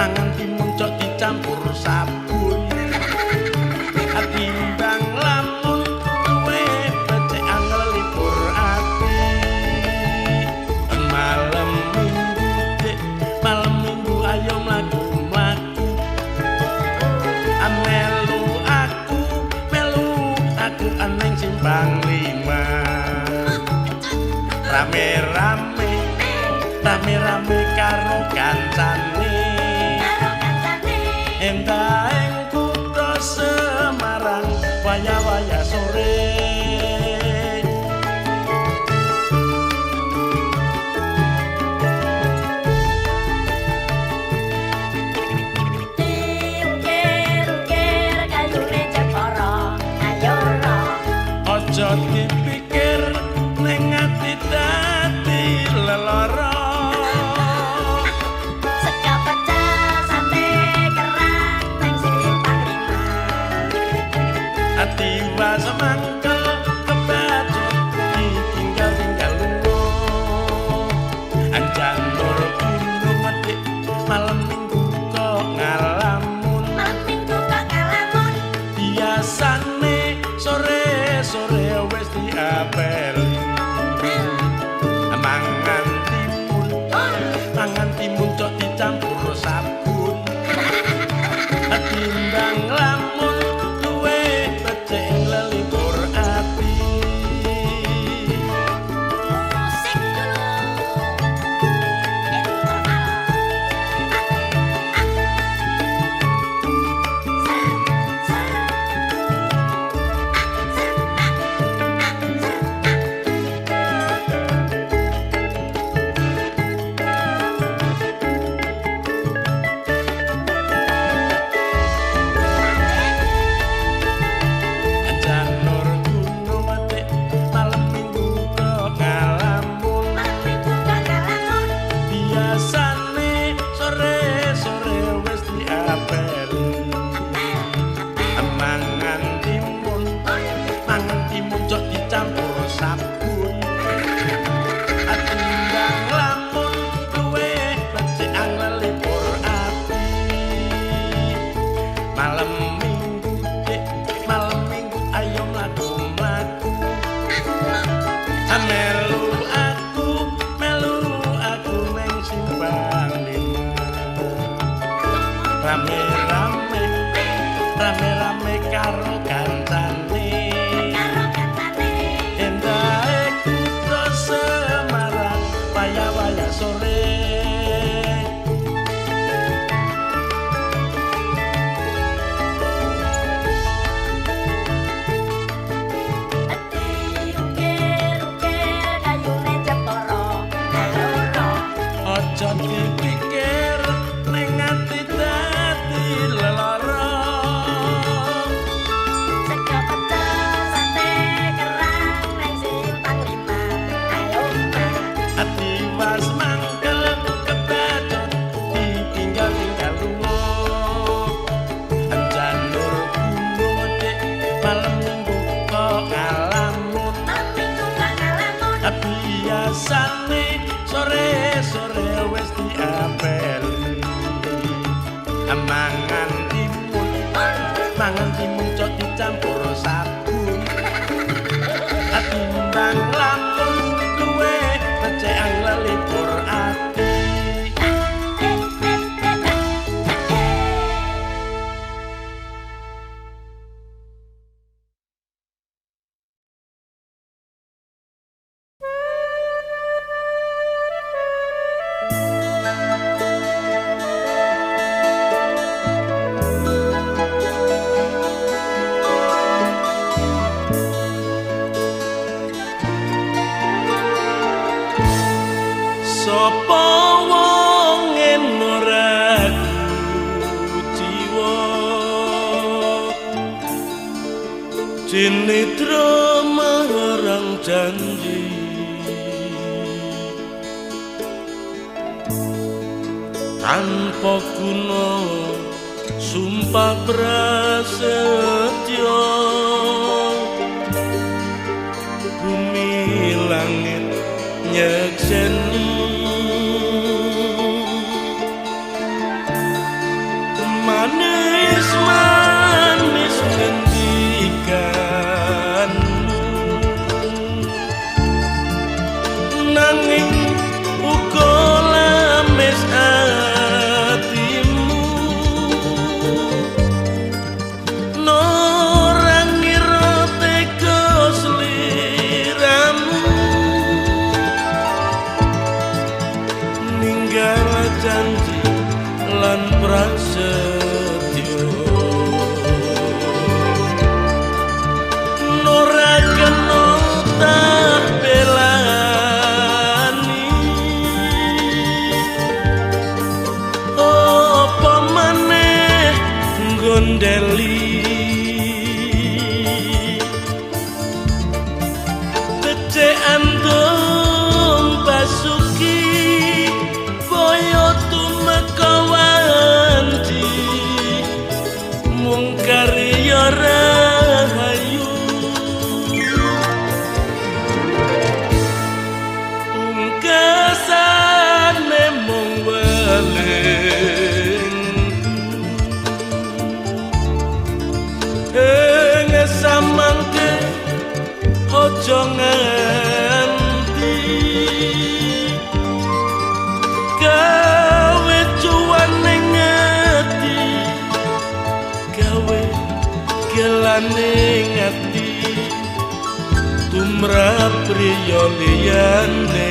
mangan timun cok dicampur sabun atimbang lamun duwe becek angel libur ati malam minggu ayo mlaku aneng simpang lima rame-rame karo kancane endah ing kutha Semarang waya-waya sore aja dipikir ning ati dadi lelara sega pecah sate kerang nang simpang lima ati was mangkel kebacut ditinggal lunga anjan nur gunung adik malam minggu kok ngalamun biasane sore wis diapeli mangan timun cok dicampur sabun timbang lamun duwe becek lelipur ati musik rame-rame karo kancane endah kutha Semarang waya-waya sore aja dipikir ning ati dadi lelara sega pecah sate kerang nang simpang lima ati was mangkel kebacut ditinggal lunga anjan nur gunung adik malam minggu kok ngalamun biasane sore wis diapeli mangan timun cok dicampur sabun atimbang lamun duwe becek angel libur ati sapa wong ora jiwa cinitra marang janji tanpa guna sumpah prasetya bumi langit nyekseni manis-manis ngendikanmu nanging uga lames atimu norang ngira tega sliramu ninggal janji lan prasetyo ora kena tak belani apa maneh gondeli becek andung basuki boyo tumeka wanci mung karya rahayu pungkasane mung weling ing samangke aja nganti gawe cuwane ngati gawe gelane ngati tumrap priya liyane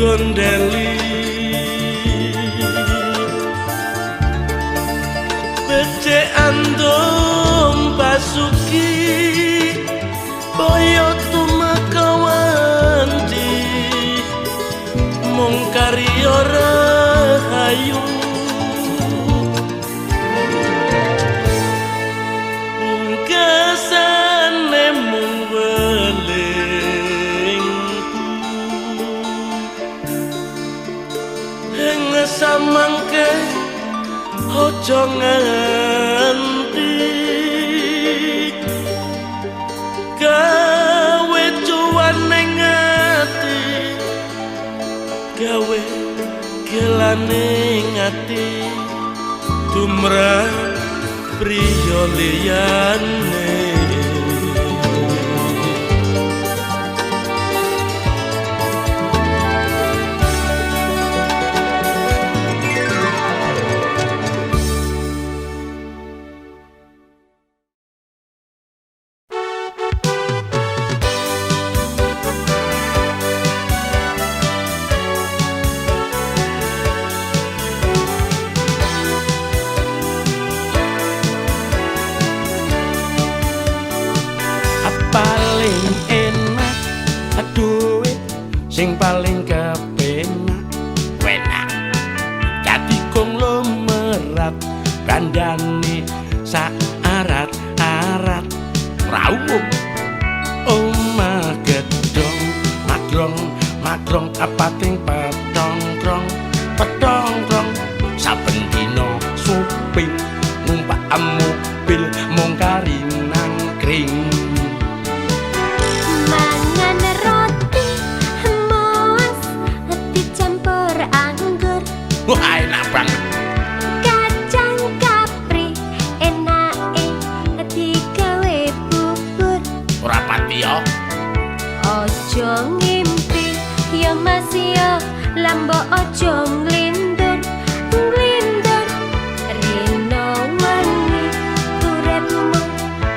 gondeli becek andung basuki boyo tumeka wanci mung karya rahayu pungkasane mung weling samangke aja nganti gawe cuwane ngati gawe gelane ngati tumrap priya liyane paling enak duit sing paling kepenak enak dadi kong lumerat kandhane sak arat-arat rawuh omah gedhong magrong apa ting petongkrong saben dina suping numpak mobil mung kari nangkring wah enak banget kacang kapri enake digawe bubur ora pati yo aja ngimpi ya mas ya lambo aja nglindur rino wangi uripmu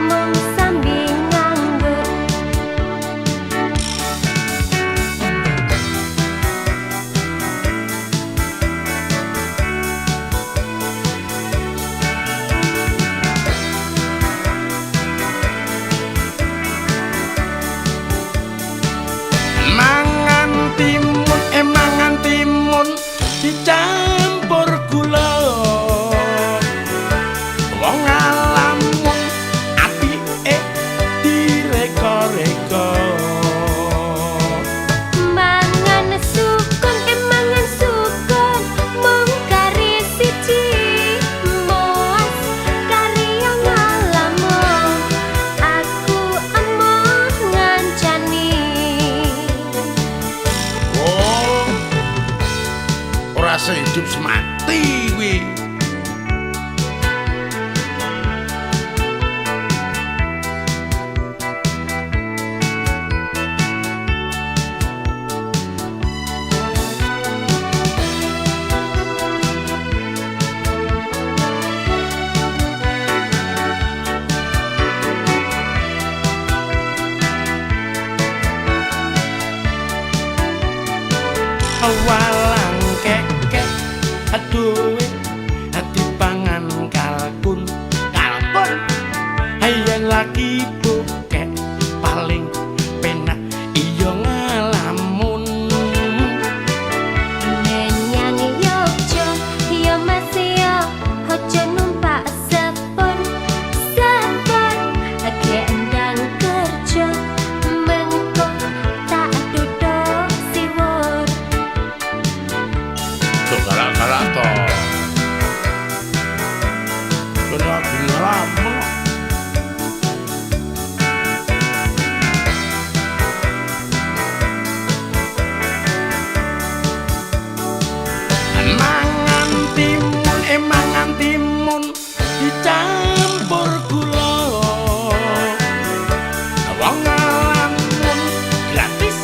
mung sambi nganggur sehidup semati kuwi. Walang kekek aduh hati pangan kalkun kalpun ayen lagi bokek paling penak iya ngalamun Menyang Yogya ya Mas ya aja numpak sepur gendang kerja mengko tak duduk siwur galak-galak to kena ngelamun mangan timun dicampur gula wong ngelamun gratis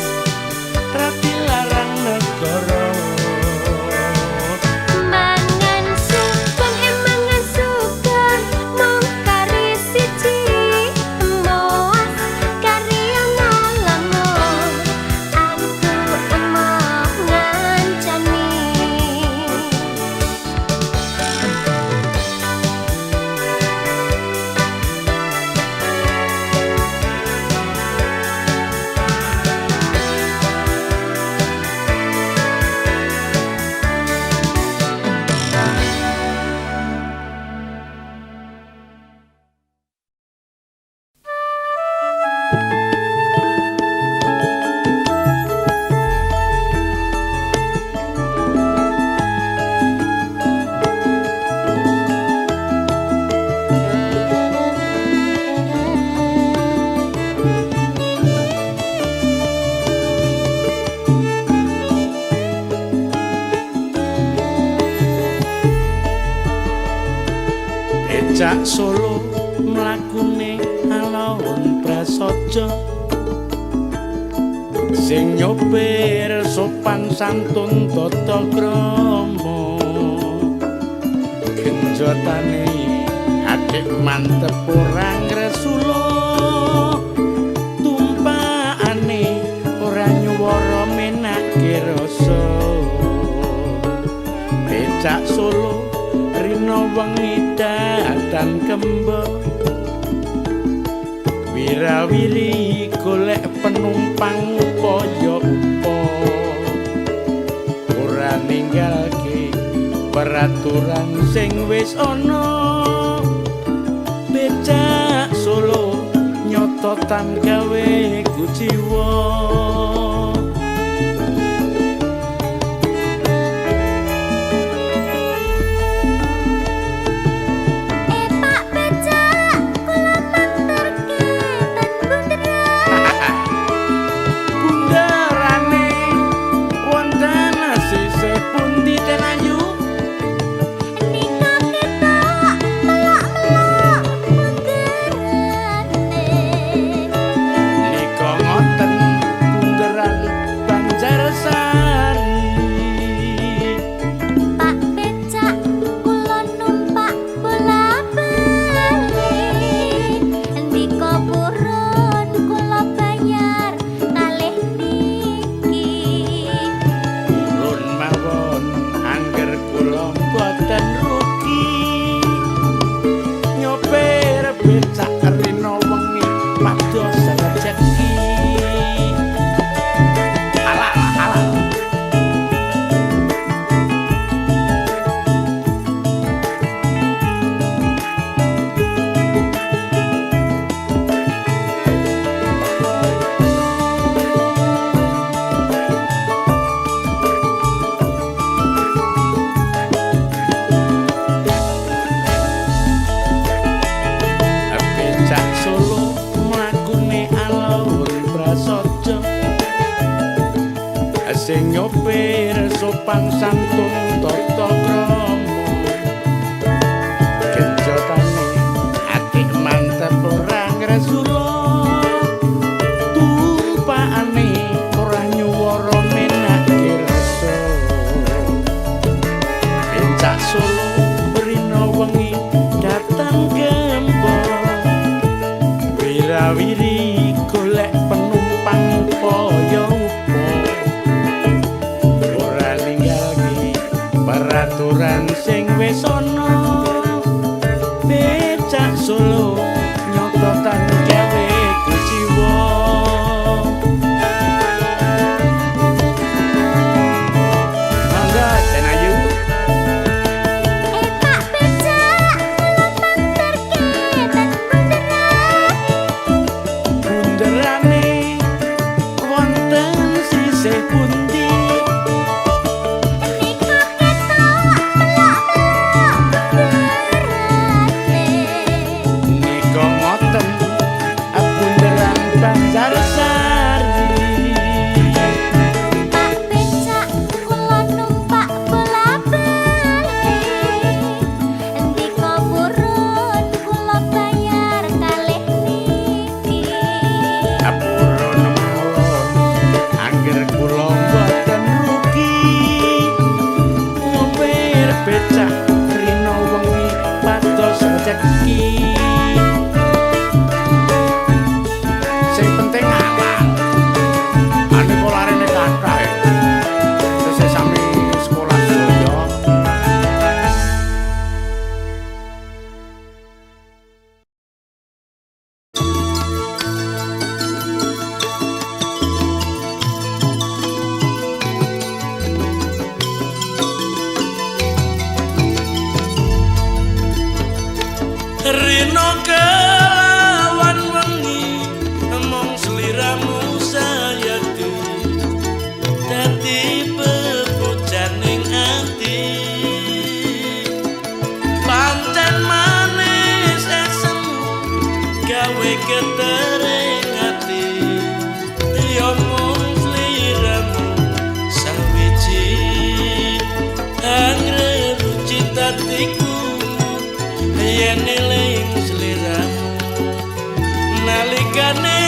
rati larang negara mangan sukan mung kari siji moas kari ngalamun aku emah ngancani Becak Solo mlakune alon prasaja sing nyopir sopan santun tata krama genjotane adik mantep ora ngresula tumpakane ora nyuwara menake rasa Becak Solo rino wengi dan kembang wirawiri golek penumpang upaya upa ora ninggalke peraturan sing wis ana Becak Solo nyototan gawe kuciwa sing nyopir sopan santun tata krama genjotane ati mantep ora ngresula tumpakane ora nyuwara menake rasa pencak Solo rina wengi datang gembor wirawiri golek penumpang upaya ora ninggalke peraturan sing wis ana becak Solo nyototan gawe kuciwa mangga Den Ayu Pak becak bunderane wonten sisih pundi nika ngoten bunderan Banjarsari Pak becak kula numpak bola-bali endika purun kula bayar kalih niki apura mawon angger kula mboten rugi nyopir becak rina wengi pados rejeki sing penting halal ane kula arene kathah sesuk sami sekolah sedaya Rino kelawan wengi mong sliramu sayati dadi bebujaning ati pancen manis esemu gawe ketering ati ya mong sliramu sawiji angre citatiku yen eling sliramu nalikane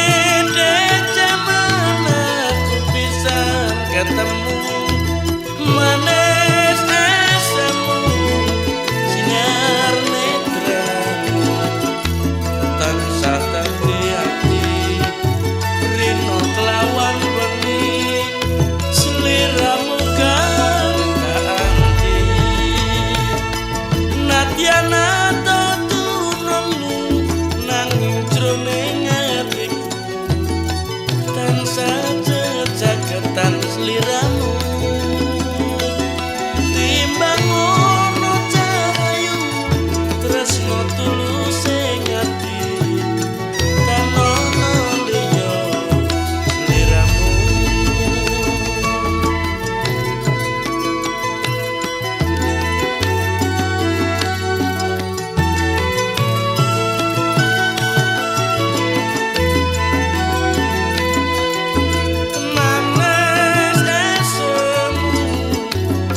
decemen aku pisan ketemu manis esemu sinar netramu tansah dadi ati rino kelawan wengi sliramu kan kanthi natyana nanging jroning atiku tansah jejagetan sliramu timbang ngono cahayu tresno tulus ing ati tanono liya sliramu manis esemu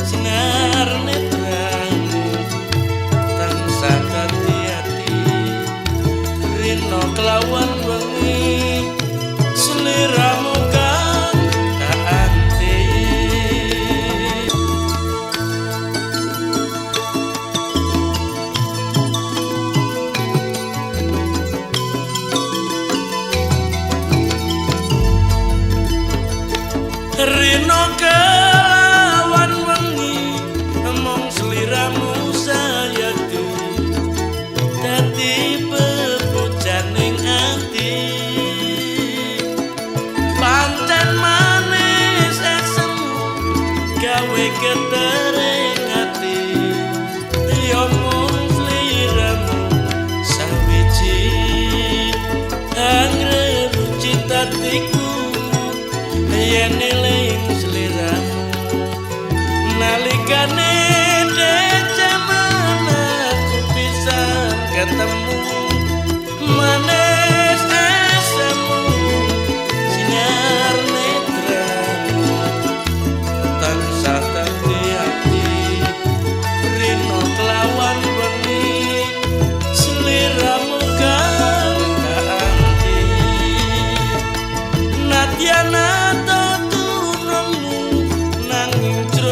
sinar netramu tansah dadi ati rino kelawan wengi sliramu kan kanthi rino kelawan wengi mong sliramu sayati dadi bebujaning ati pancen manis esemu gawe ketering ati ya mong sliramu sawiji angre citatiku yen eling sliramu nalikane decemen aku pisan ketemu manis esemu sinar netramu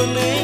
ngene